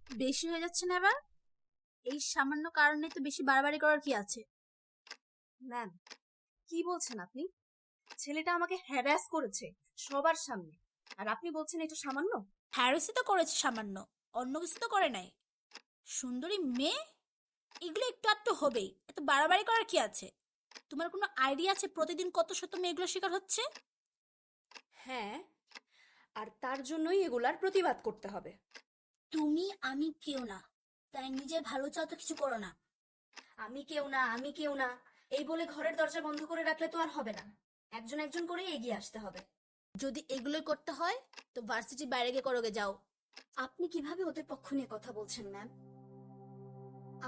বেশি হয়ে যাচ্ছে না এবার? এই সামান্য কারণে তো বেশি বাড়াবাড়ি করার কি আছে? ম্যাম, কি বলছেন আপনি? ছেলেটা আমাকে হ্যারাস করেছে সবার সামনে, আর আপনি বলছেন এটা সামান্য? হ্যারাসই তো করেছে সামান্য, অন্য কিছু তো করে নাই। সুন্দরী মেয়ে, এগুলো একটু আধটু হবেই, এত বাড়াবাড়ি করার কি আছে? তোমার কোনো আইডিয়া আছে প্রতিদিন কত শত মেয়েগুলো শিকার হচ্ছে? হ্যাঁ, আর তার জন্যই এগুলার প্রতিবাদ করতে হবে। তুমি আমি কেউ না, তাই নিজের ভালো চাও তো কিছু করো না। আমি কেউ না, আমি কেউ না, এই বলে ঘরের দরজা বন্ধ করে রাখলে তো আর হবে না। একজন একজন করে এগিয়ে আসতে হবে। যদি এগুলোই করতে হয় তো ভার্সিটি বাইরে গিয়ে করোগে যাও। আপনি কিভাবে ওদের পক্ষ নিয়ে কথা বলছেন ম্যাম?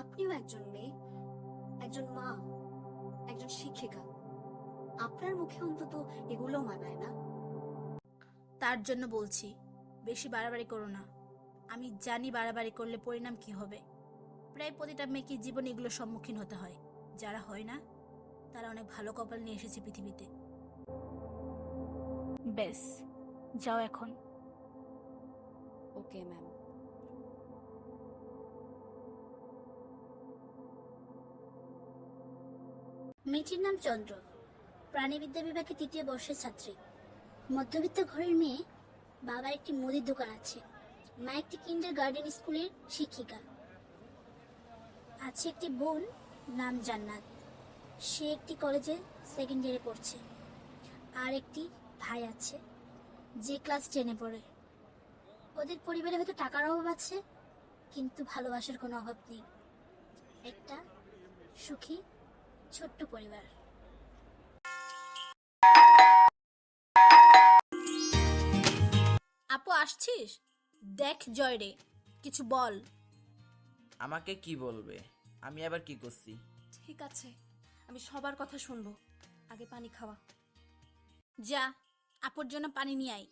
আপনিও একজন মেয়ে, একজন মা, একজন শিক্ষিকা। আপনার মুখে অন্তত এগুলো মানায় না। তার জন্য বলছি, বেশি বাড়াবাড়ি করো না। আমি জানি বাড়াবাড়ি করলে পরিণাম কি হবে। প্রায় প্রতিটা মেয়েকে জীবনে এগুলোর সম্মুখীন হতে হয়। যারা হয় না তারা অনেক ভালো কপাল নিয়ে এসেছে পৃথিবীতে। বেশ, যাও এখন। Okay ma'am. মেয়েটির নাম চন্দ্র, প্রাণীবিদ্যা বিভাগে ৩য় বর্ষের ছাত্রী। মধ্যবিত্ত ঘরের মেয়ে। বাবার একটি মুদির দোকান আছে, মা একটি কিন্ডার গার্ডেন স্কুলের শিক্ষিকা। আছে একটি বোন, নাম জান্নাত, সে একটি কলেজে সেকেন্ড ইয়ারে পড়ছে। আর একটি ভাই আছে, যে ক্লাস 10-এ পড়ে। ওদের পরিবারে হয়তো টাকার অভাব আছে, কিন্তু ভালোবাসার কোনো অভাব নেই। একটা সুখী ছোট্ট পরিবার। আপু আসছিস? দেখ জয় রে, কিছু বল। আমাকে কি বলবে? আমি আবার কি করছি? ঠিক আছে, আমি সবার কথা শুনবো। আগে পানি খাওয়া। যা, আপুর জন্য পানি নিয়ে আয়।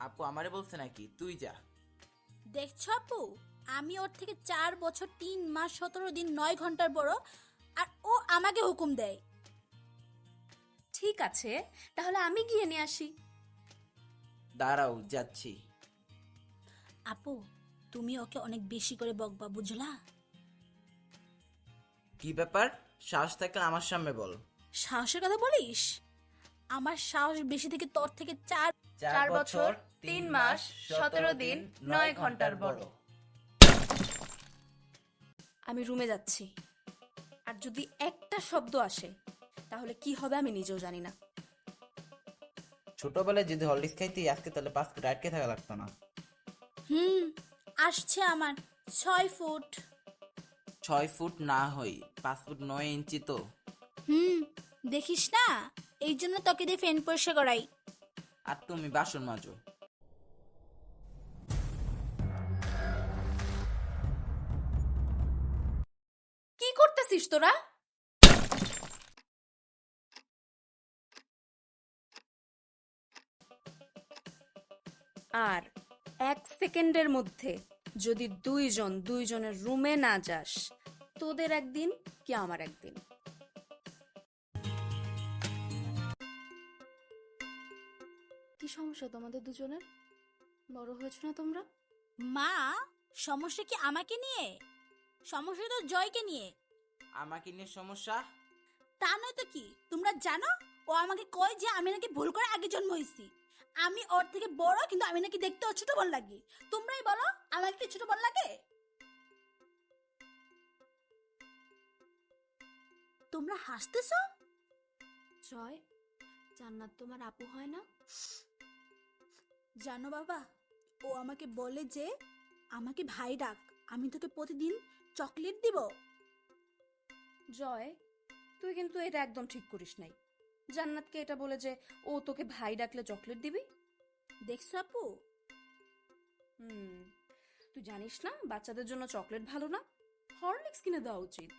আপু আমারে বলছে নাকি? তুই যা। দেখছ আপু, আমি ওর থেকে 4 বছর 3 মাস 17 দিন 9 ঘন্টার বড়, আর ও আমাকে হুকুম দেয়। ঠিক আছে, তাহলে আমি গিয়ে নিয়ে আসি। দাঁড়াও, যাচ্ছি। আপু, তুমি ওকে অনেক বেশি করে বকবা, বুঝলা? কি ব্যাপার? সাহস থাকলে আমার সামনে বল। সাহসের কথা বলিস? আমার সাহস বেশি থেকে তোর থেকে 4 বছর 3 মাস 17 দিন 9 ঘন্টার বড়। আমি রুমে যাচ্ছি, আর যদি একটা শব্দ আসে তাহলে কি হবে আমি নিজেও জানি না। ছোটবেলায় যদি হরলিক্স খাইতি আজকে তাহলে 5 ফুট আটকে থাকা লাগতো না। আসছে আমার 6 ফুট। 6 ফুট না হই 5 ফুট 9 ইঞ্চি তো। দেখিস না, এই জন্য তোকে দিয়ে ফেন পরিষ্কার করাই। আর তুমি বাসন মাজো। কি করতেছিস তোরা? আর 1 সেকেন্ডের মধ্যে যদি দুইজনের রুমে না যাস, তোদের একদিন কি আমার একদিন। কি সমস্যা তোমাদের দুজনের? বড় হয়েছো না তোমরা? মা, সমস্যা কি আমাকে নিয়ে? সমস্যা তো জয়কে নিয়ে। আমাকে নিয়ে সমস্যা? তা নয় তো কি, তোমরা জানো ও আমাকে কয় যে আমি নাকি ভুল করে আগে জন্ম হয়েছি। আমি ওর থেকে বড়, কিন্তু আমি নাকি দেখতে ওর ছোট বোন লাগি। তোমরাই বলো, আমাকে কি ছোট বোন লাগে? তোমরা হাসতেছো? জয়, জান্নাত তোমার আপু হয় না? জানো বাবা, ও আমাকে বলে যে আমাকে ভাই ডাক, আমি তোকে প্রতিদিন চকলেট দিব। জয়, তুই কিন্তু এটা একদম ঠিক করিস নাই। জান্নাতকে এটা বলে যে ও তোকে ভাই ডাকলে চকলেট দিবি। দেখছো আপু? তুই জানিস না বাচ্চাদের জন্য চকলেট ভালো না, হরলিক্স কিনে দেওয়া উচিত।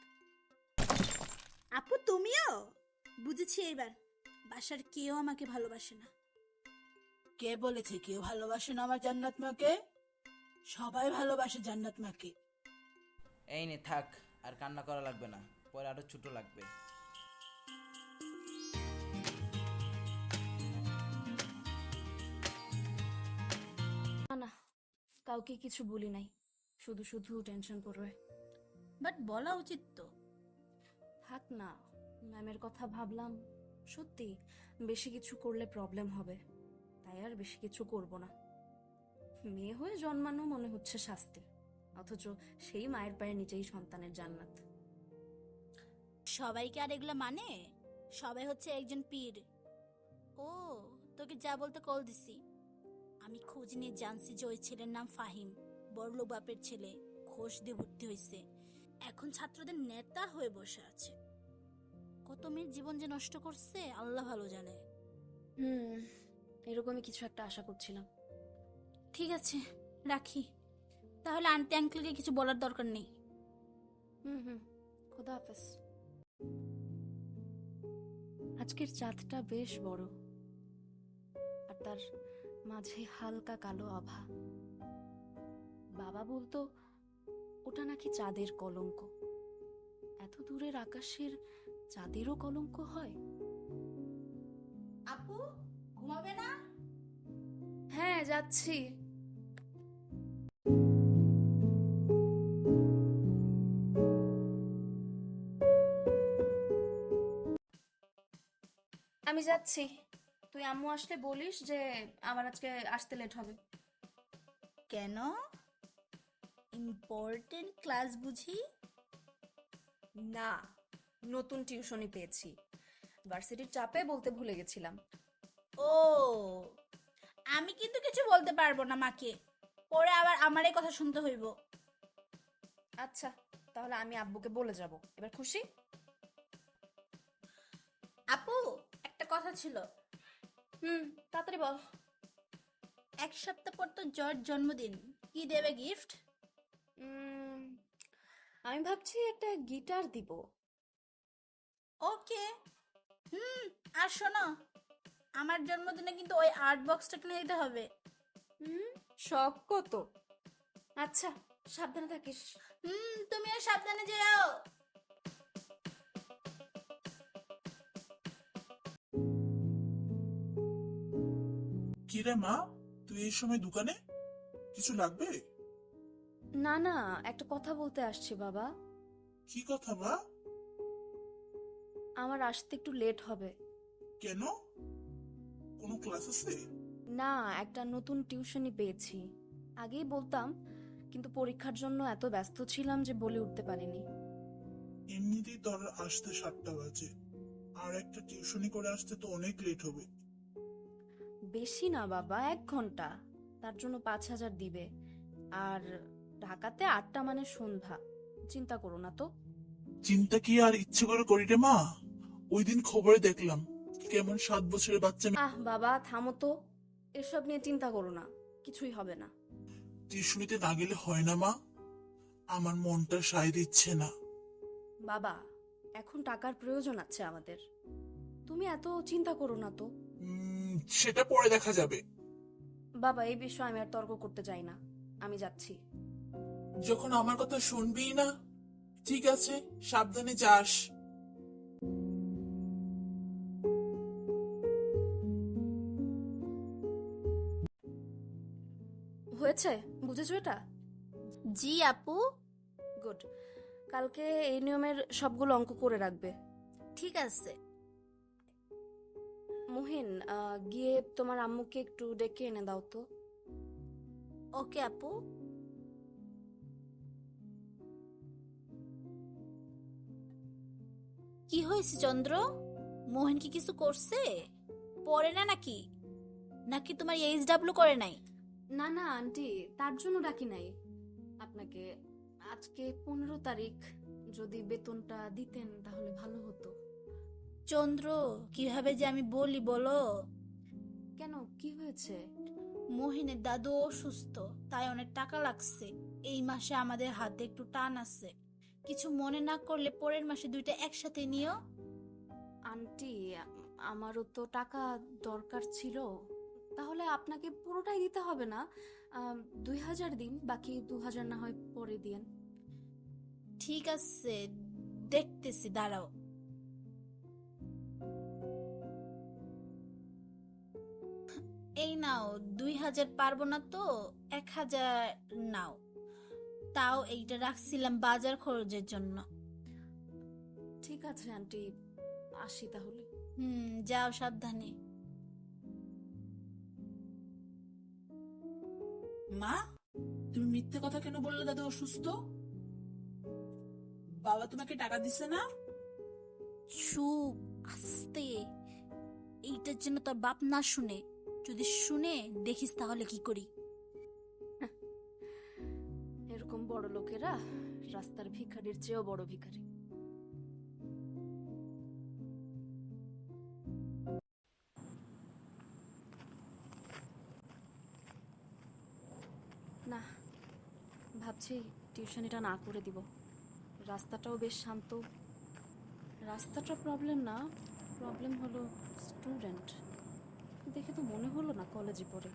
আপু তুমিও? বুঝেছি এবার, বাসার কেউ আমাকে ভালোবাসে না। কে বলেছে কেউ ভালোবাসে না আমার জান্নাত মাকে? সবাই ভালোবাসে জান্নাত মাকে। এই নে থাক, আর কান্না করা লাগবে না, পরে আরো ছোট লাগবে। না না, কাউকে কিছু বলি নাই, শুধু শুধু টেনশন করবে। বাট বলা উচিত তো। থাক না, ম্যামের কথা ভাবলাম, সত্যি বেশি কিছু করলে প্রবলেম হবে, তাই আর বেশি কিছু করব না। মেয়ে হয়ে জন্মানো মনে হচ্ছে শাস্তি, অথচ সেই মায়ের পায়ে নিজেই সন্তানের জান্নাত। সবাইকে আর এগুলো মানে? সবাই হচ্ছে একজন পীর। ও, তোকে যা বলতে কল দিছি। আমি খোঁজ নিয়ে জানছি যে ওই ছেলের নাম ফাহিম, বড়লোক বাপের ছেলে, ঘোষ দিয়ে ভর্তি হয়েছে, এখন ছাত্রদের নেতা হয়ে বসে আছে। কত মেয়ের জীবন যে নষ্ট করছে আল্লাহ ভালো জানে। এরকমই কিছু একটা আশা করছিলাম। ঠিক আছে, রাখি তাহলে। আন্টি আঙ্কেলকে কিছু বলার দরকার নেই। খোদা হাফেজ। আজকের চাঁদটা বেশ বড়, আর তার মাঝে হালকা কালো আভা। বাবা বলতো ওটা নাকি চাঁদের কলঙ্ক। এত দূরের আকাশের চাঁদেরও কলঙ্ক হয়? আপু, ঘুমাবে না? হ্যাঁ, যাচ্ছি। আমি যাচ্ছি, তুই আম্মু আসলে বলিস যে আমার আজকে আসতে লেট হবে। কেন? ইম্পর্টেন্ট ক্লাস বুঝি? না, নতুন টিউশনি পেয়েছি, ভার্সিটির চাপে বলতে ভুলে গেছিলাম। ও, আমি কিন্তু কিছু বলতে পারবো না মাকে, পরে আবার আমারই কথা শুনতে হইব। আচ্ছা, তাহলে আমি আব্বুকে বলে যাব। এবার খুশি? আপু, একটা কথা ছিল। তাড়াতাড়ি বল। এক সপ্তাহ পর তো জয়ের জন্মদিন, কি দেবে গিফট? আমি ভাবছি একটা গিটার দিব। ওকে। আর শোনো, আমার জন্মদিনে কিন্তু ওই আর্ট বক্সটা কিনে দিতে হবে। শখ কত? আচ্ছা, সাবধানে থাকিস। তুমিও সাবধানে যেও। কিরে মা, তুই এই সময় দোকানে? কিছু লাগবে? না না, একটা কথা বলতে আসছি বাবা। কি কথা মা? আমার আসতে একটু লেট হবে। কেন? কোনো ক্লাস আছে? না, একটা নতুন টিউশনি পেয়েছি। আগেই বলতাম, কিন্তু পরীক্ষার জন্য এত ব্যস্ত ছিলাম যে বলে উঠতে পারিনি। এমনিতেই তোর আসতে 7টা বাজে, আর একটা টিউশনি করে আসতে তো অনেক লেট হবে। বেশি না বাবা, 1 ঘন্টা, তার জন্য 5,000 দিবে। আর ঢাকাতে 8টা মানে সন্ধ্যা, চিন্তা করো না তো। চিন্তা কি আর ইচ্ছে করে করি রে মা? ওই দিন খবরে দেখলাম কেমন 7 বছরের বাচ্চা আহ বাবা, থামো তো, এসব নিয়ে চিন্তা করো না, কিছুই হবে না। টিউশনিতে না গেলে হয় না মা? আমার মনটা সায় দিচ্ছে না। বাবা, এখন টাকার প্রয়োজন আছে আমাদের, তুমি এত চিন্তা করো না তো। সেটা পরে দেখা যাবে। বাবা, এই বিষয়ে আমি আর তর্ক করতে চাই না, আমি যাচ্ছি। যখন আমার কথা শুনবি না, ঠিক আছে, সাবধানে যাস। হয়েছে, বুঝেছো এটা? জি আপু। গুড। কালকে এই নিয়মের সবগুলো অঙ্ক করে রাখবে। ঠিক আছে। মুহিন, গিয়ে তোমার আম্মুকে একটু ডেকে এনে দাও তো। ওকে আপু। কি হয়েছে চন্দ্র? মোহন কি কিছু করছে? পড়ে না নাকি? নাকি তোমার এইচডব্লিউ করে নাই? না না আন্টি, তার জন্য ডাকি নাই আপনাকে। আজকে 15 তারিখ, যদি বেতনটা দিতেন তাহলে ভালো হতো। চন্দ্র, কিভাবে যে আমি বলি বলো। কেন, কি হয়েছে? মোহিনের দাদু অসুস্থ, তাই অনেক টাকা লাগছে। এই মাসে আমাদের হাতে একটু টান আছে, কিছু মনে না করলে পরের মাসে 2টা একসাথে নিও। আন্টি, আমারও তো টাকা দরকার ছিল, তাহলে আপনাকে পুরোটাই দিতে হবে না, 2,000 দিন, বাকি 2,000 না হয় পরে দিন। ঠিক আছে, দেখতেছি, দাঁড়াও। এই নাও 2000 পারবো না তো 1000 নাও। তাও এইটা রাখছিলাম বাজার খরচের জন্য। ঠিক আছে আন্টি, আসি তাহলে। যাও সাবধানে। মা, তুমি মিথ্যে কথা কেন বললে দাদু অসুস্থ? বাবা তোমাকে টাকা দিছে না? চুপ, আস্তে। এইটার জন্য তোর বাপ না শুনে, যদি শুনে দেখিস তাহলে কি করি। এরকম বড় লোকেরা রাস্তার ভিখারির চেয়েও বড় ভিখারি। না, ভাবছি টিউশনিটা না করে দিব। রাস্তাটাও বেশ শান্ত। রাস্তাটা প্রবলেম না, প্রবলেম হলো স্টুডেন্ট। দেখে তো মনে হলো না কলেজে পড়ে।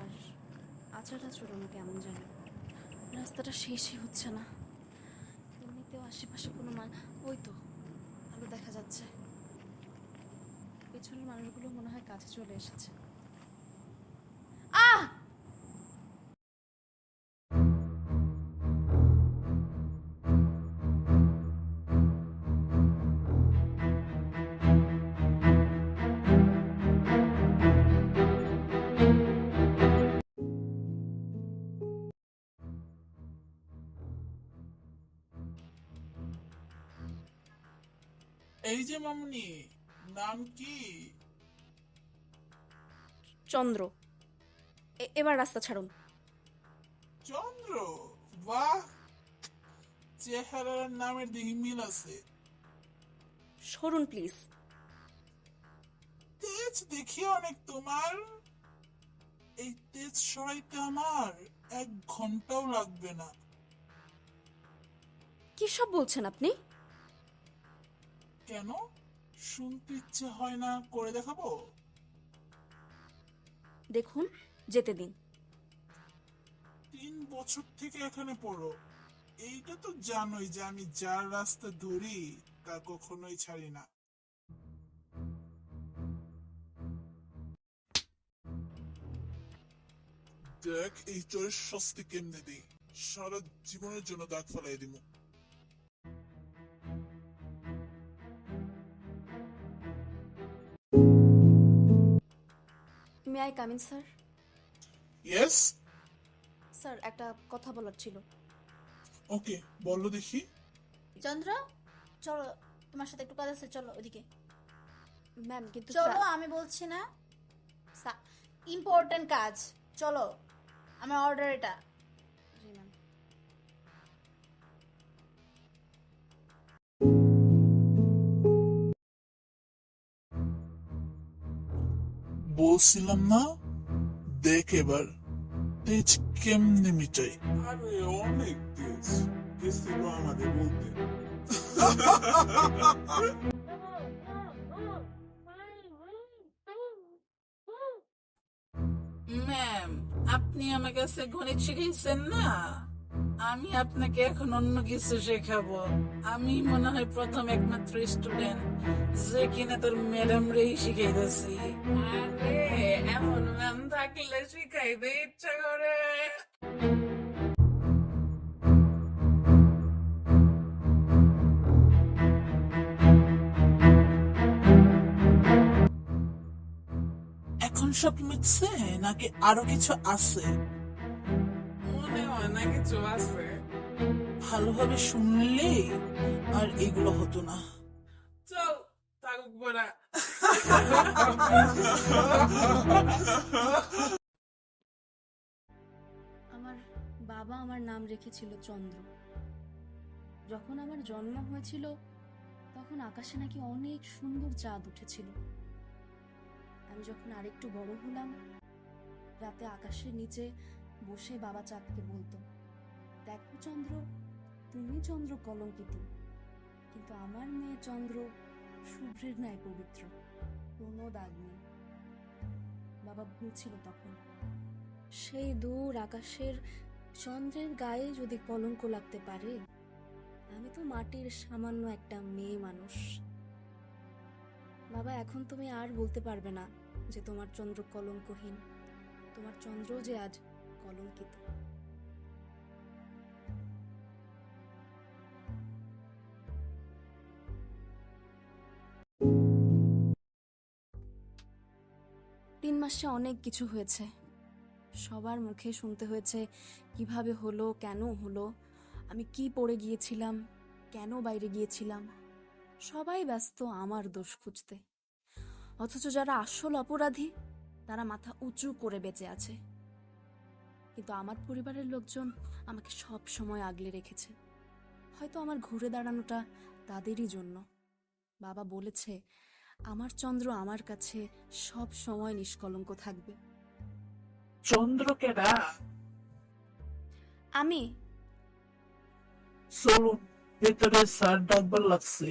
আর আচার আচরণও কেমন জানি। রাস্তাটা শেষই হচ্ছে না। এমনিতেও আশেপাশে কোনো ওই তো আলো দেখা যাচ্ছে। পেছনের মানুষগুলো মনে হয় কাছে চলে এসেছে। আহ! এই যে মামুনি, নাম কি? চন্দ্র, এবার রাস্তা ছাড়ুন। চন্দ্র? বাহ, চেহারার নামের দিকে মিল আছে। সরুন প্লিজ। তেজ দেখি অনেক তোমার। এই তেজ সরাইতে আমার 1 ঘন্টাও লাগবে না। কি সব বলছেন আপনি? কেন, শুনতে ইচ্ছে হয় না করে দেখাবো? দেখুন, যেতে দিন। 3 বছর থেকে এখানে পড়ো, এইটা তো জানোই যে আমি যার রাস্তা ধরি তা কখনোই ছাড়ি না। দেখ এই চোরের শাস্তি কেমনে দিই, সারা জীবনের জন্য দাগ ফেলাই দিব। May I come in sir? Yes. Sir, একটা কথা বলার ছিল। ওকে, বলো দেখি। চন্দ্র, চলো, তোমার সাথে একটু কাজ আছে, চলো ওইদিকে। ম্যাম কিন্তু চলো, আমি বলছি না, ইম্পর্টেন্ট কাজ, চলো। আমার অর্ডার এটা। জি ম্যাম। বলছিলাম না, দেখ এবার তেজ কেমনে মিটাই। আরে অনেক তেজ, তেজ ছিল আমাদের বলতে। ম্যাম, আপনি আমার কাছে গণিত শিখাইছেন না, আমি আপনাকে এখন অন্য কিছু শেখাবো। আমি মনে হয় প্রথম একমাত্র স্টুডেন্ট যে কিনা তোর ম্যাডাম রেই শিখাইতেছি। আরে এমন ম্যাম থাকলে শিখাইতে ইচ্ছা করে। এখন সব মিটছে নাকি আরো কিছু আছে? মনে হয় না কিছু আছে। ভালোভাবে শুনলেই আর এগুলো হতো না। চল থাকুক পড়া। আমার বাবা আমার নাম রেখেছিল চন্দ্র। যখন আমার জন্ম হয়েছিল তখন আকাশে নাকি অনেক সুন্দর চাঁদ উঠেছিল। আমি যখন আরেকটু বড় হলাম, রাতে আকাশের নিচে বসে বাবা চাঁদকে বলতো, দেখো চন্দ্র, তুমি চন্দ্র কলঙ্কিত, কিন্তু আমার মেয়ে চন্দ্র শুভ্রের ন্যায় পবিত্র, কোনো দাগ নেই। বাবা ভুলছিল তখন। সেই দূর আকাশের চন্দ্রের গায়ে যদি কলঙ্ক লাগতে পারে, আমি তো মাটির সামান্য একটা মেয়ে মানুষ। বাবা, এখন তুমি আর বলতে পারবে না যে তোমার চন্দ্র কলঙ্কহীন, তোমার চন্দ্রও যে আজ কলঙ্কিত। তিন মাসে অনেক কিছু হয়েছে, সবার মুখে শুনতে হয়েছে কিভাবে হলো, কেন হলো, আমি কি পড়ে গিয়েছিলাম, কেন বাইরে গিয়েছিলাম। সবাই ব্যস্ত আমার দোষ খুঁজতে, অথচ যারা আসল অপরাধী তারা মাথা উঁচু করে বেঁচে আছে। কিন্তু আমার পরিবারের লোকজন আমাকে সব সময় আগলে রেখেছে। হয়তো আমার ঘুরে দাঁড়ানোটা তাদেরই জন্য। বাবা বলেছে আমার চন্দ্র আমার কাছে সব সময় নিষ্কলঙ্ক থাকবে। চন্দ্রকেরা আমি চলুন, ভেতরে স্যার ডাকবার লাগছে।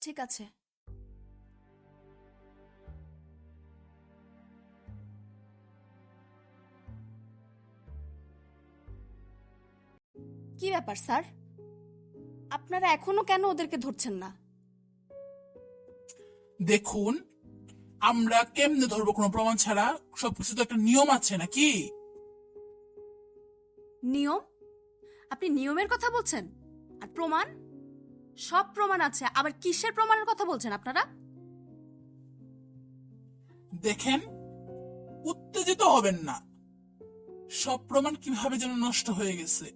ঠিক আছে। কি ব্যাপার স্যার, আপনারা এখনো কেন ওদেরকে ধরছেন না? দেখুন, আমরা কেমনে ধরবো কোনো প্রমাণ ছাড়া? সবকিছু তো একটা নিয়ম আছে নাকি? নিয়ম? আপনি নিয়মের কথা বলছেন? আর প্রমাণ? সব প্রমাণ আছে, আবার কিসের প্রমাণের কথা বলছেন আপনারা? দেখেন, উত্তেজিত হবেন না। সব প্রমাণ কিভাবে যেন নষ্ট হয়ে গেছে,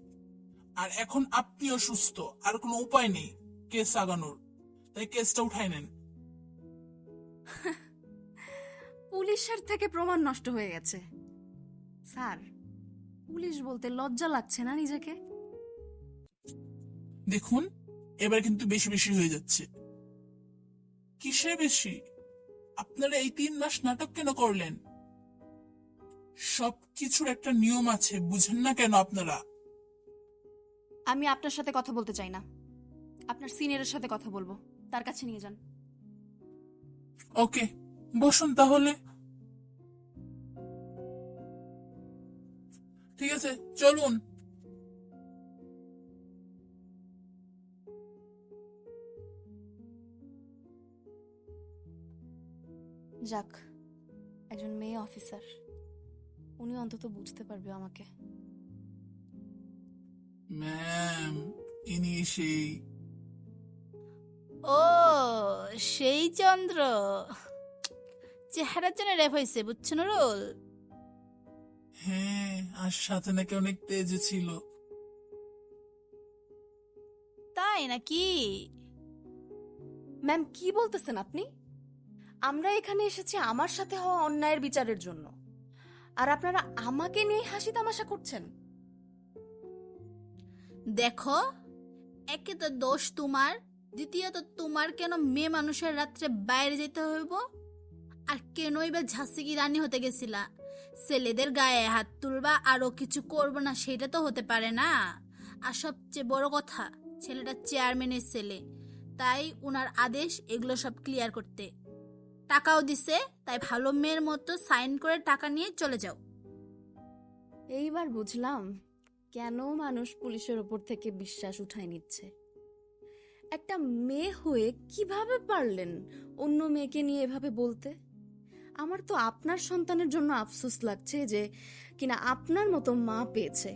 আর এখন আপনিও সুস্থ, আর কোনো উপায় নেই কেস আগানোর, তাই কেসটা উঠাই নেন। পুলিশের থেকে প্রমাণ নষ্ট হয়ে গেছে? স্যার, পুলিশ বলতে লজ্জা লাগছে না নিজেকে? দেখুন, এবার কিন্তু বেশি বেশি হয়ে যাচ্ছে। কিসে বেশি? আপনারা এই 3 মাস নাটক কেন করলেন? সবকিছুর একটা নিয়ম আছে, বুঝেন না কেন আপনারা? আমি আপনার সাথে কথা বলতে চাই না, আপনার সিনিয়রের সাথে কথা বলবো, তার কাছে নিয়ে যান। ওকে, বসুন তাহলে। ঠিক আছে, চলুন। যাক, একজন মেয়ে অফিসার, উনি অন্তত বুঝতে পারবে আমাকে। ম্যাম, ইনি সেই। ও, সেই চন্দ্র। চেহারার জন্য রেপ হয়েছে, বুঝছো নুরুল? হ্যাঁ, আর সাথে নাকি অনেক তেজ ছিল। তাই নাকি? ম্যাম, কি বলতেছেন আপনি? আমরা এখানে এসেছি আমার সাথে হওয়া অন্যায়ের বিচারের জন্য, আর আপনারা আমাকে নিয়ে হাসি তামাশা করছেন। দেখো, একে তো দোষ তোমার, দ্বিতীয়ত তোমার কেন মেয়ে মানুষের রাত্রে বাইরে যেতে হইব? আর কেনই বা ঝাঁসি কি রানী হতে গেছিলা? ছেলেদের গায়ে হাত তুলবা আরো কিছু করবো না, সেটা তো হতে পারে না। আর সবচেয়ে বড় কথা, ছেলেটা চেয়ারম্যানের ছেলে, তাই উনার আদেশ এগুলো সব ক্লিয়ার করতে। টাকাও দিছে, তাই ভালো মেয়ের মতো সাইন করে টাকা নিয়ে চলে যাও। এইবার বুঝলাম কেন মানুষ পুলিশের ওপর থেকে বিশ্বাস উঠায় নিচ্ছে। একটা মেয়ে হয়ে কিভাবে পারলেন অন্য মেয়েকে নিয়ে এভাবে বলতে? আমার তো আপনার সন্তানের জন্য আফসোস লাগছে যে কিনা আপনার মতো মা পেয়েছে।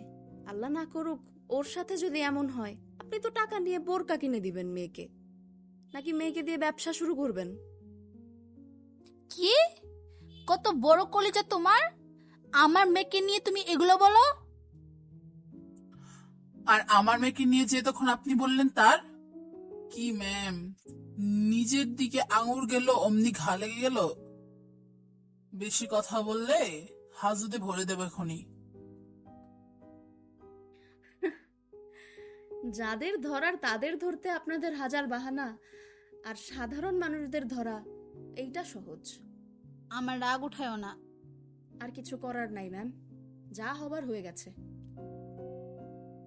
আল্লাহ না করুক ওর সাথে যদি এমন হয়, আপনি তো টাকা নিয়ে বোরকা কিনে দিবেন মেয়েকে, নাকি মেয়েকে দিয়ে ব্যবসা শুরু করবেন? কি? কত বড় কলিজা তোমার! আমার মেয়েকে নিয়ে তুমি এগুলো বলো? আর আমার মেয়েকে নিয়ে যে তখন আপনি বললেন তার কি? ম্যাম, নিজের দিকে আঙুর গেল অমনি ঘা লেগে গেল। বেশি কথা বললে হাজতে ভরে দেবে এখনই। যাদের ধরার তাদের ধরতে আপনাদের হাজার বাহানা, আর সাধারণ মানুষদের ধরা এইটা সহজ। আমার রাগ উঠায়ও না। আর কিছু করার নাই ম্যাম, যা হবার হয়ে গেছে।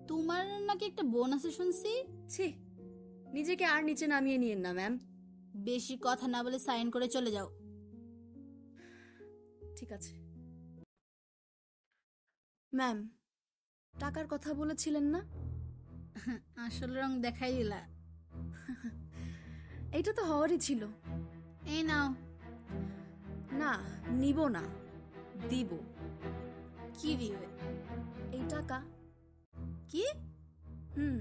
তোমার নাকি একটা বোন আছে শুনছি? ছি, নিজেকে আর নিচে নামিয়ে নিয়েন না ম্যাম। বেশি কথা না বলে সাইন করে চলে যাও। ঠিক আছে ম্যাম, টাকার কথা বলেছিলেন না? আসল রং দেখাই দিলা। এইটা তো হওয়ারই ছিল। এই নাও। না, নিব না, দিব। কি দিবে? এই টাকা। কি? হুম,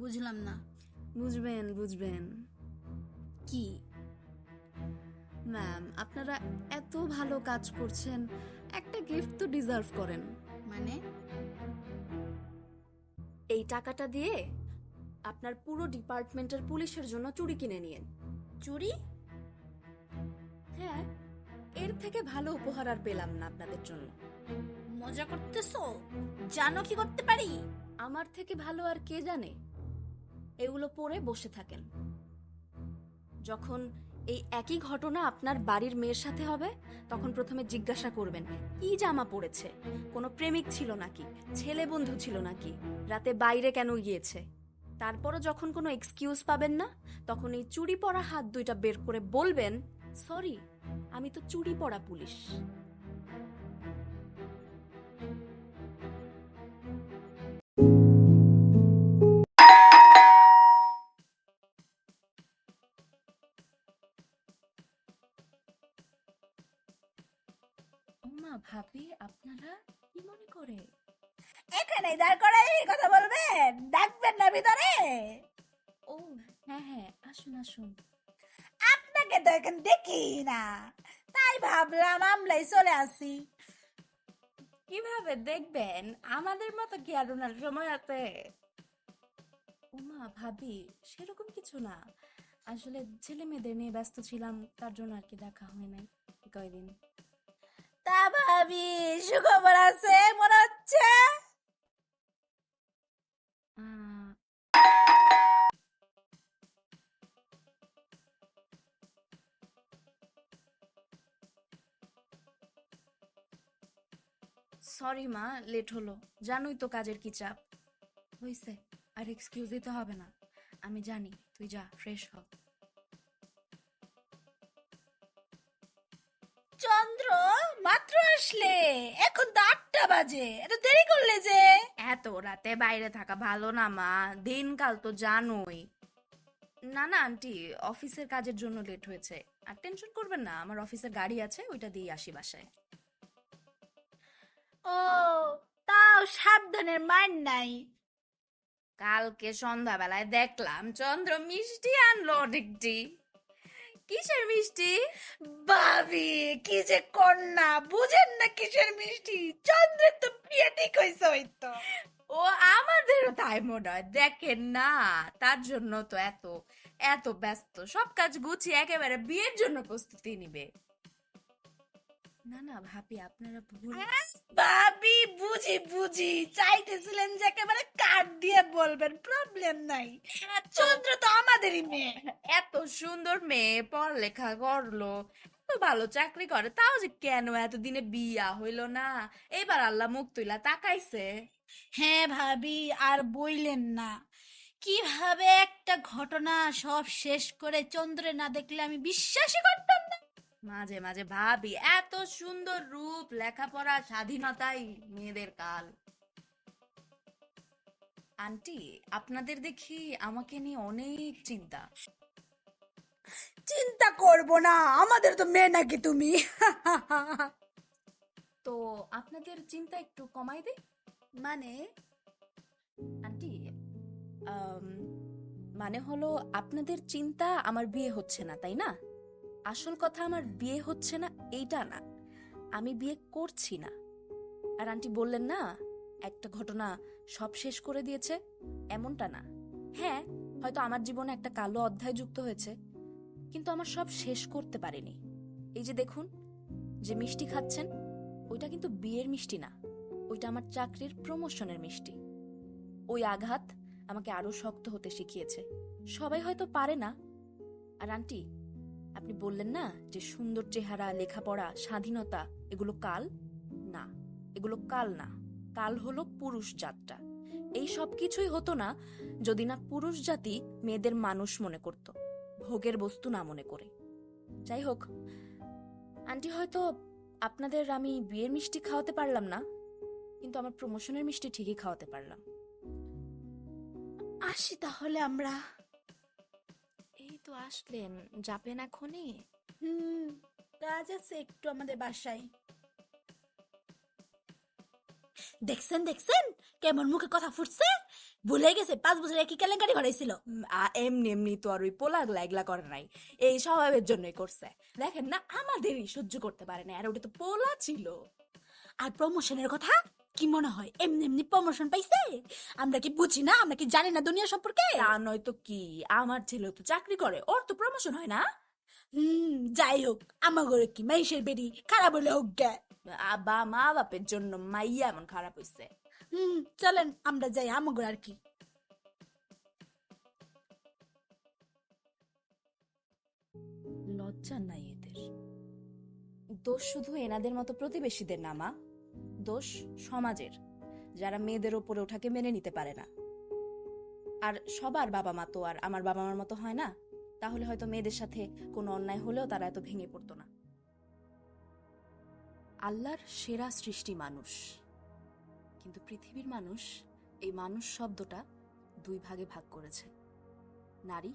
বুঝলাম না। বুঝবেন বুঝবেন। কি? ম্যাম, আপনারা এত ভালো কাজ করছেন, একটা গিফট তো ডিজার্ভ করেন। মানে? এই টাকাটা দিয়ে আপনার পুরো ডিপার্টমেন্টের পুলিশের জন্য চুড়ি কিনে নিয়েন। চুরি? হ্যাঁ, এর থেকে ভালো উপহার আর পেলাম না আপনাদের জন্য। মজা করতেছো? জানো কি করতে পারি? আমার থেকে ভালো আর কে জানে? এগুলো পরে বসে থাকেন। যখন এই একই ঘটনা আপনার বাড়ির মেয়ের সাথে হবে, তখন প্রথমে জিজ্ঞাসা করবেন কি জামা পরেছে, কোনো প্রেমিক ছিল নাকি, ছেলে বন্ধু ছিল নাকি, রাতে বাইরে কেন গিয়েছে। তারপরও যখন কোনো এক্সকিউজ পাবেন না, তখন এই চুড়ি পরা হাত দুইটা বের করে বলবেন, সরি, আমি তো চুড়ি পরা পুলিশ। ওমা ভাবি, আপনারা কি মনে করে? এখানে দাঁড় করাই কথা বলবেন, ডাকবেন না ভিতরে? ও হ্যাঁ হ্যাঁ, আসুন আসুন। আপনাকে তো এখন দেখি না, তাই ভাবলাম আমলাই চলে আসি। কিভাবে দেখবেন? আমাদের মতো কি আর ওনার সময় আছে? ওমা ভাবি, সেরকম কিছু না, আসলে ছেলে মেয়েদের নিয়ে ব্যস্ত ছিলাম, তার জন্য আর কি দেখা হয় নাই কয়দিন। তা ভাবি, সুখবর আছে মনে হচ্ছে। আহ, সরি মা, লেট হলো, জানোই তো কাজের কি চাপ হয়েছে। আর এক্সকিউজ দিতে হবে না, আমি জানি। তুই যা, ফ্রেশ হ। চন্দ্র মাত্র আসলে, এখন তো 8টা বাজে, এত দেরি করলে যে? এত রাতে বাইরে থাকা ভালো না মা, দিনকাল তো জানোই। না না আন্টি, অফিসের কাজের জন্য লেট হয়েছে। আর টেনশন করবেন না, আমার অফিসের গাড়ি আছে, ওইটা দিয়ে আসি বাসায়। ও, তাও সাবধানের মান নাই। কালকে সন্ধ্যাবেলায় দেখলাম চন্দ্র মিষ্টি আনলো অনেকটি। কিসের মিষ্টি? ভাবি, কি যে কন্যা, বুঝেন না কিসের মিষ্টি? চন্দ্রের তো বিয়ে ঠিক হয়েছে হয়তো। ও আমাদেরও তাই মনে হয়, দেখেন না, তার জন্য তো এত এত ব্যস্ত, সব কাজ গুছিয়ে একেবারে বিয়ের জন্য প্রস্তুতি নিবে। না না ভাবি, আপনারা ভুল। ভাবি, বুঝি বুঝি, চাইতেছিলেন যে একেবারে কাট দিয়ে বলবেন, প্রবলেম নাই। চন্দ্র তো আমাদেরই মেয়ে। এত সুন্দর মেয়ে, পড়ালেখা করলো, এত ভালো চাকরি করে, তাও যে কেন এতদিনে বিয়া হইল না? এবার আল্লাহ মুখ তুইলা তাকাইছে। হ্যাঁ ভাবি, আর বইলেন না, কিভাবে একটা ঘটনা সব শেষ করে চন্দ্রে না দেখলে আমি বিশ্বাসই করতাম না। মাঝে মাঝে ভাবি, এত সুন্দর রূপ, লেখাপড়া, স্বাধীনতাই মেয়েদের কাল। আন্টি, আপনাদের দেখি আমাকে নিয়ে অনেক চিন্তা। চিন্তা করব না, আমাদের তো মেয়ে নাকি তুমি। তো আপনাদের চিন্তা একটু কমাই দে। মানে? আন্টি, আম, মানে হলো আপনাদের চিন্তা আমার বিয়ে হচ্ছে না, তাই না? আসল কথা, আমার বিয়ে হচ্ছে না এইটা না, আমি বিয়ে করছি না। আর আন্টি বললেন না একটা ঘটনা সব শেষ করে দিয়েছে, এমনটা না। হ্যাঁ, হয়তো আমার জীবনে একটা কালো অধ্যায় যুক্ত হয়েছে, কিন্তু আমার সব শেষ করতে পারেনি। এই যে দেখুন, যে মিষ্টি খাচ্ছেন, ওইটা কিন্তু বিয়ের মিষ্টি না, ওইটা আমার চাকরির প্রমোশনের মিষ্টি। ওই আঘাত আমাকে আরো শক্ত হতে শিখিয়েছে, সবাই হয়তো পারে না। আর আন্টি, আপনি বললেন না যে সুন্দর চেহারা, লেখাপড়া, স্বাধীনতা এগুলো কাল না, এগুলো কাল না, কাল হলো পুরুষ জাতটা। এই সব কিছুই হতো না যদি না পুরুষ জাতি মেয়েদের মানুষ মনে করত, ভোগের বস্তু না মনে করে। যাই হোক আন্টি, হয়তো আপনাদের আমি বিয়ের মিষ্টি খাওয়াতে পারলাম না, কিন্তু আমার প্রমোশনের মিষ্টি ঠিকই খাওয়াতে পারলাম। আসি তাহলে আমরা। এই তো আসলেন, যাবেন এখনই? হুম, কাজ আছে একটু আমাদের বাসায়। দেখছেন দেখছেন কেমন মুখে কথা ফুটছে, ভুলে গেছে 5 বছর একই কেলেঙ্কারি ঘটাইছিল। এমনি এমনি তো আর ওই পোলাগুলা এগুলা করে নাই, এই স্বভাবের জন্যই করছে। দেখেন না, আমাদেরই সহ্য করতে পারে না, আর ওটা তো পোলা ছিল। আর প্রমোশনের কথা কি মনে হয় এমনি এমনি প্রমোশন পাইছে? আমরা কি বুঝি না, আমরা কি জানি না দুনিয়া সম্পর্কে? তা নয় তো কি, আমার ছেলে তো চাকরি করে, ওর তো প্রমোশন হয় না। যাই হোক, আমার ঘরে কি মাইশের বেরি খারাপ হলে হোক গে। মা বাপের জন্য মাইয়া এমন খারাপ হইছে। চলেন আমরা যাই আমার ঘরে। আর কি লজ্জা নাই এদের। দোষ শুধু এনাদের মতো প্রতিবেশীদের না মা, দোষ সমাজের, যারা মেয়েদের ওপরে ওঠাকে মেনে নিতে পারে না। আর সবার বাবা মা তো আর আমার বাবা মার মতো হয় না, তাহলে হয়তো মেয়েদের সাথে কোনো অন্যায় হলেও তারা এত ভেঙে পড়তো না। আল্লাহর সেরা সৃষ্টি মানুষ, কিন্তু পৃথিবীর মানুষ এই মানুষ শব্দটা 2 ভাগে ভাগ করেছে, নারী,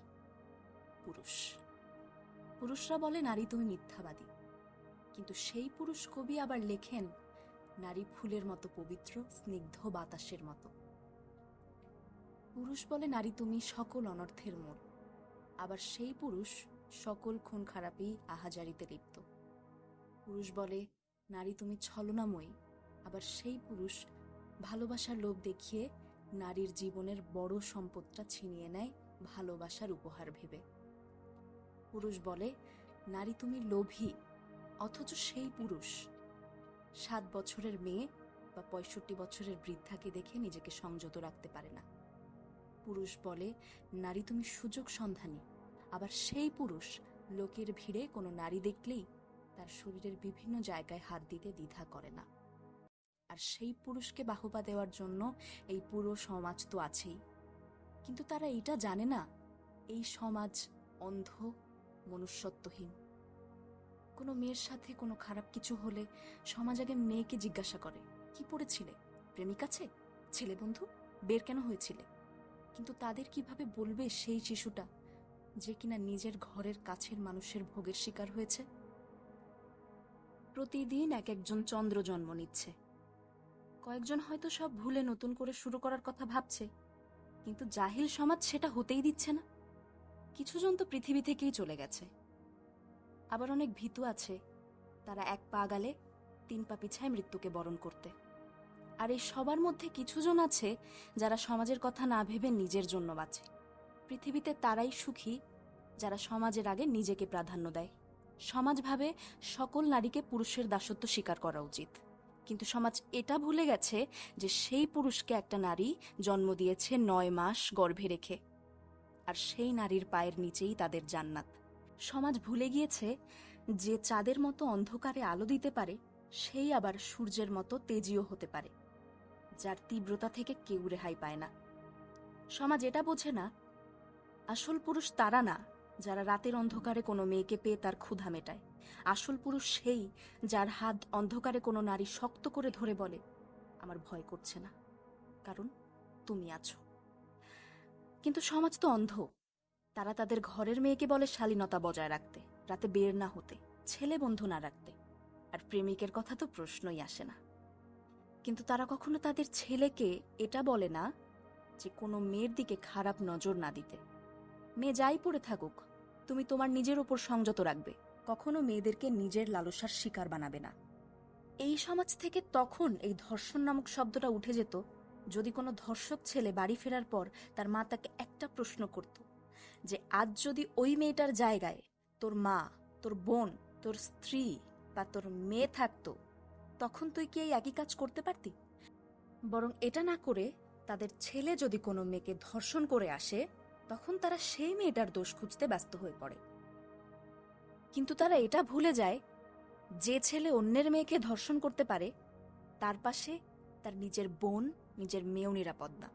পুরুষ। পুরুষরা বলে নারী তুমি মিথ্যাবাদী, কিন্তু সেই পুরুষ কবি আবার লেখেন নারী ফুলের মতো পবিত্র, স্নিগ্ধ বাতাসের মতো। পুরুষ বলে নারী তুমি সকল অনর্থের মূল, আবার সেই পুরুষ সকল খুন খারাপি আহাজারিতে লিপ্ত। পুরুষ বলে নারী তুমি ছলনাময়ী, আবার সেই পুরুষ ভালোবাসার লোভ দেখিয়ে নারীর জীবনের বড় সম্পদটা ছিনিয়ে নেয় ভালোবাসার উপহার ভেবে। পুরুষ বলে নারী তুমি লোভী, অথচ সেই পুরুষ 7 বছরের মেয়ে বা 65 বছরের বৃদ্ধাকে দেখে নিজেকে সংযত রাখতে পারে না। পুরুষ বলে নারী তুমি সুযোগ সন্ধানী, আবার সেই পুরুষ লোকের ভিড়ে কোনো নারী দেখলেই তার শরীরের বিভিন্ন জায়গায় হাত দিতে দ্বিধা করে না। আর সেই পুরুষকে বাহবা দেওয়ার জন্য এই পুরো সমাজ তো আছেই, কিন্তু তারা এটা জানে না এই সমাজ অন্ধ, মনুষ্যত্বহীন। কোনো মেয়ের সাথে কোনো খারাপ কিছু হলে সমাজ আগে মেয়েকে জিজ্ঞাসা করে, কি পড়েছিলে, প্রেমিক আছে, ছেলে বন্ধু, বের কেন হয়েছিলে? কিন্তু তাদের কিভাবে বলবে সেই শিশুটা যে কিনা নিজের ঘরের কাছের মানুষের ভোগের শিকার হয়েছে? প্রতিদিন এক একজন চন্দ্র জন্ম নিচ্ছে। কয়েকজন হয়তো সব ভুলে নতুন করে শুরু করার কথা ভাবছে, কিন্তু জাহিল সমাজ সেটা হতেই দিচ্ছে না। কিছুজন তো পৃথিবী থেকেই চলে গেছে, আবার অনেক ভীতু আছে, তারা 1 পা গেলে 3 পা পিছায় মৃত্যুকে বরণ করতে। আর এই সবার মধ্যে কিছুজন আছে যারা সমাজের কথা না ভেবে নিজের জন্য বাঁচে। পৃথিবীতে তারাই সুখী যারা সমাজের আগে নিজেকে প্রাধান্য দেয়। সমাজ ভাবে সকল নারীকে পুরুষের দাসত্ব স্বীকার করা উচিত, কিন্তু সমাজ এটা ভুলে গেছে যে সেই পুরুষকে একটা নারী জন্ম দিয়েছে 9 মাস গর্ভে রেখে, আর সেই নারীর পায়ের নিচেই তাদের জান্নাত। সমাজ ভুলে গিয়েছে যে চাঁদের মতো অন্ধকারে আলো দিতে পারে, সেই আবার সূর্যের মতো তেজীয় হতে পারে, যার তীব্রতা থেকে কেউ রেহাই পায় না। সমাজ এটা বোঝে না আসল পুরুষ তারা না যারা রাতের অন্ধকারে কোনো মেয়েকে পেয়ে তার ক্ষুধা মেটায়। আসল পুরুষ সেই যার হাত অন্ধকারে কোনো নারী শক্ত করে ধরে বলে, আমার ভয় করছে না, কারণ তুমি আছো। কিন্তু সমাজ তো অন্ধ, তারা তাদের ঘরের মেয়েকে বলে শালীনতা বজায় রাখতে, রাতে বের না হতে, ছেলে বন্ধু না রাখতে, আর প্রেমিকের কথা তো প্রশ্নই আসে না। কিন্তু তারা কখনো তাদের ছেলেকে এটা বলে না যে কোনো মেয়ের দিকে খারাপ নজর না দিতে। মেয়ে যাই পড়ে থাকুক, তুমি তোমার নিজের উপর সংযত রাখবে, কখনো মেয়েদেরকে নিজের লালসার শিকার বানাবে না। এই সমাজ থেকে তখন এই ধর্ষণ নামক শব্দটা উঠে যেত যদি কোনো ধর্ষক ছেলে বাড়ি ফেরার পর তার মা তাকে একটা প্রশ্ন করত যে আজ যদি ওই মেয়েটার জায়গায় তোর মা, তোর বোন, তোর স্ত্রী বা তোর মেয়ে থাকতো, তখন তুই কি এই একই কাজ করতে পারতি? বরং এটা না করে তাদের ছেলে যদি কোনো মেয়েকে ধর্ষণ করে আসে, তখন তারা সেই মেয়েটার দোষ খুঁজতে ব্যস্ত হয়ে পড়ে। কিন্তু তারা এটা ভুলে যায় যে ছেলে অন্যের মেয়েকে ধর্ষণ করতে পারে, তার পাশে তার নিজের বোন, নিজের মেয়েও নিরাপদ না।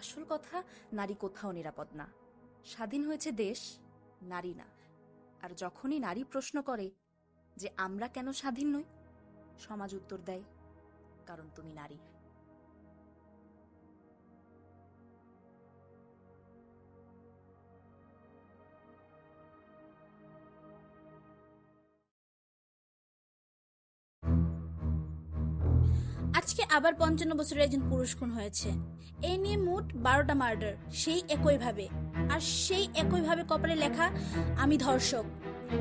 আসল কথা, নারী কোথাও নিরাপদ না। স্বাধীন হয়েছে দেশ, নারী না। আর যখনই নারী প্রশ্ন করে যে আমরা কেন স্বাধীন নই, সমাজ উত্তর দেয়, কারণ তুমি নারী। আজকে আবার 55 বছরের একজন পুরুষ খুন হয়েছে। এই নিয়ে মোট 12টা মার্ডার, সেই একইভাবে। আর সেই একইভাবে কপালে লেখা আমি ধর্ষক,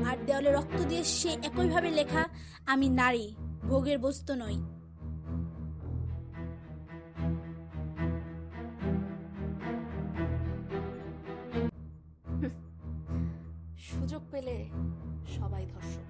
আর দেওয়ালে রক্ত দিয়ে সেই একইভাবে লেখা আমি নারী, ভোগের বস্তু নই। সুযোগ পেলে সবাই ধর্ষক।